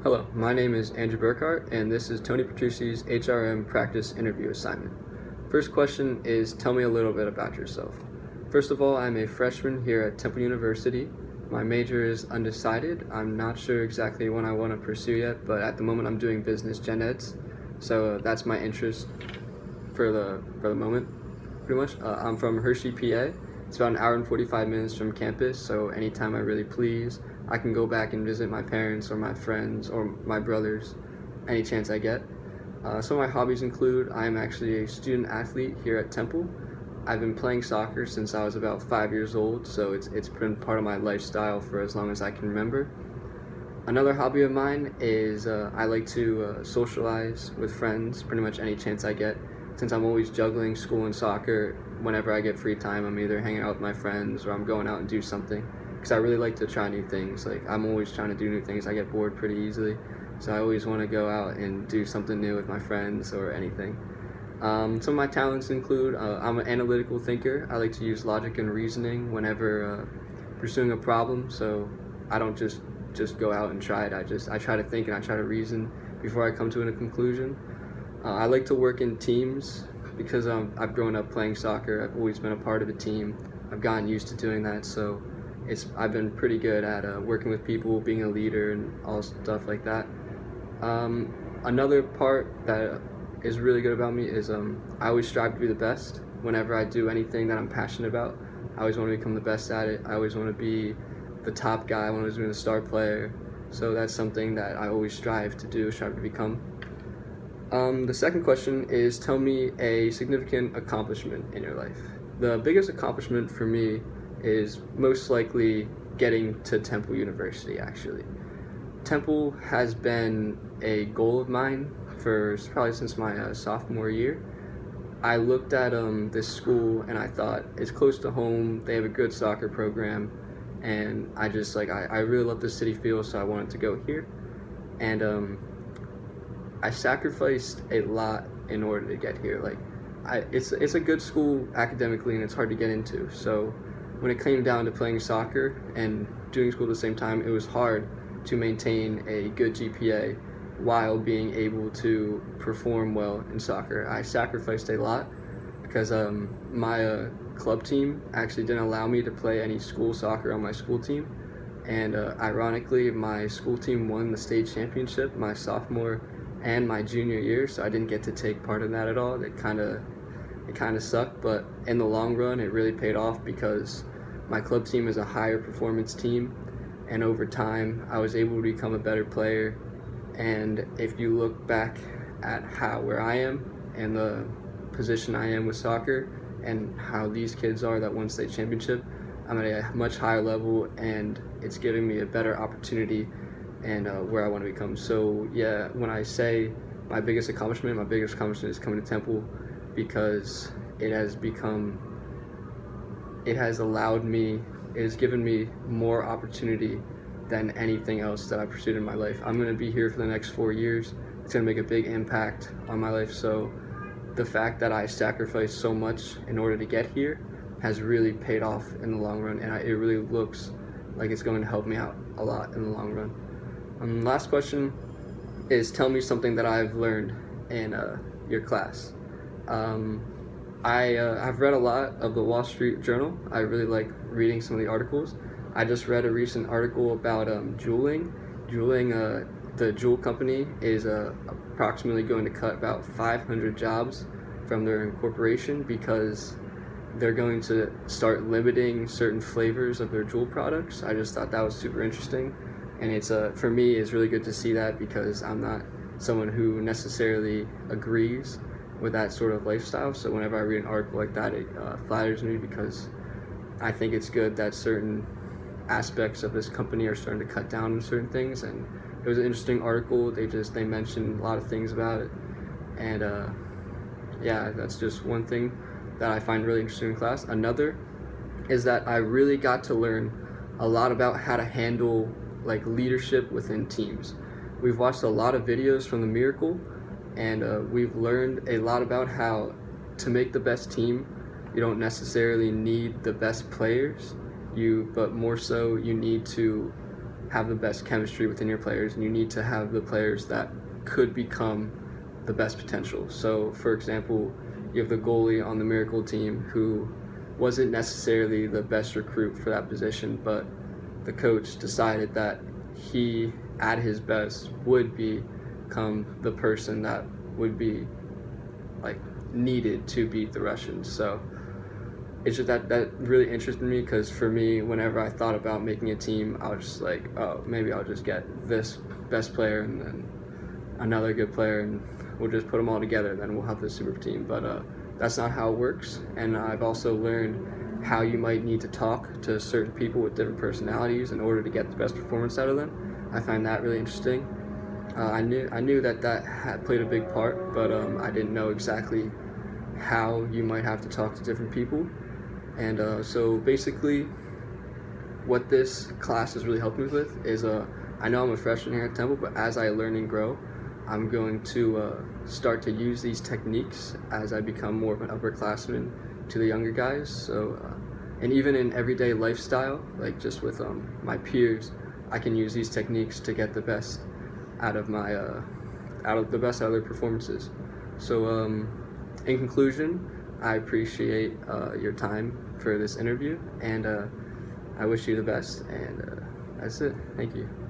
Hello, my name is Andrew Burkhardt, and this is Tony Petrucci's HRM practice interview assignment. First question is, tell me a little bit about yourself. First of all, I'm a freshman here at Temple University. My major is undecided. I'm not sure exactly what I want to pursue yet, but at the moment I'm doing business gen eds, so that's my interest for the moment, pretty much. I'm from Hershey, PA. It's about an hour and 45 minutes from campus, so anytime I really please, I can go back and visit my parents or my friends or my brothers any chance I get. Some of my hobbies include I am actually a student athlete here at Temple. I've been playing soccer since I was about 5 years old, so it's been part of my lifestyle for as long as I can remember. Another hobby of mine is I like to socialize with friends pretty much any chance I get. Since I'm always juggling school and soccer, whenever I get free time, I'm either hanging out with my friends or I'm going out and do something. Because I really like to try new things. Like, I'm always trying to do new things. I get bored pretty easily, so I always want to go out and do something new with my friends or anything. Some of my talents include I'm an analytical thinker. I like to use logic and reasoning whenever pursuing a problem, so I don't just go out and try it. I try to think and I try to reason before I come to a conclusion. I like to work in teams because I've grown up playing soccer. I've always been a part of a team. I've gotten used to doing that, so I've been pretty good at working with people, being a leader, and all stuff like that. Another part that is really good about me is I always strive to be the best whenever I do anything that I'm passionate about. I always want to become the best at it. I always want to be the top guy. I want to be the star player. So that's something that I always strive to become. The second question is, tell me a significant accomplishment in your life. The biggest accomplishment for me is most likely getting to Temple University, actually. Temple has been a goal of mine for probably since my sophomore year. I looked at this school and I thought it's close to home, they have a good soccer program, and I really love the city feel, so I wanted to go here. And I sacrificed a lot in order to get here. It's a good school academically and it's hard to get into, so when it came down to playing soccer and doing school at the same time, it was hard to maintain a good GPA while being able to perform well in soccer. I sacrificed a lot because my club team actually didn't allow me to play any school soccer on my school team, and ironically, my school team won the state championship my sophomore and my junior year, so I didn't get to take part in that at all. It kind of sucked, but in the long run, it really paid off because my club team is a higher performance team, and over time, I was able to become a better player. And if you look back at where I am and the position I am with soccer and how these kids are that won state championship, I'm at a much higher level, and it's giving me a better opportunity and where I want to become. So yeah, when I say my biggest accomplishment is coming to Temple, because it has given me more opportunity than anything else that I've pursued in my life. I'm going to be here for the next 4 years. It's going to make a big impact on my life, so the fact that I sacrificed so much in order to get here has really paid off in the long run, and it really looks like it's going to help me out a lot in the long run. Last question is, tell me something that I've learned in your class. I've read a lot of the Wall Street Journal. I really like reading some of the articles. I just read a recent article about jeweling. The jewel company is approximately going to cut about 500 jobs from their incorporation because they're going to start limiting certain flavors of their jewel products. I just thought that was super interesting, and for me, it's really good to see that because I'm not someone who necessarily agrees with that sort of lifestyle. So whenever I read an article like that, it flatters me because I think it's good that certain aspects of this company are starting to cut down on certain things. And it was an interesting article. They mentioned a lot of things about it, and yeah, that's just one thing that I find really interesting in class. Another is that I really got to learn a lot about how to handle leadership within teams. We've watched a lot of videos from the Miracle, and we've learned a lot about how to make the best team. You don't necessarily need the best players, but more so you need to have the best chemistry within your players, and you need to have the players that could become the best potential. So, for example, you have the goalie on the Miracle team who wasn't necessarily the best recruit for that position, but the coach decided that he, at his best, would become the person that would be like needed to beat the Russians. So it's just that really interested me, because for me, whenever I thought about making a team, I was just like, oh, maybe I'll just get this best player and then another good player, and we'll just put them all together, and then we'll have this super team. But that's not how it works, and I've also learned how you might need to talk to certain people with different personalities in order to get the best performance out of them. I find that really interesting. I knew that had played a big part, but I didn't know exactly how you might have to talk to different people. And so basically, what this class has really helped me with is I know I'm a freshman here at Temple, but as I learn and grow, I'm going to start to use these techniques as I become more of an upperclassman to the younger guys. So, and even in everyday lifestyle, like just with my peers, I can use these techniques to get the best out of their performances. So, in conclusion, I appreciate your time for this interview, and I wish you the best. And that's it. Thank you.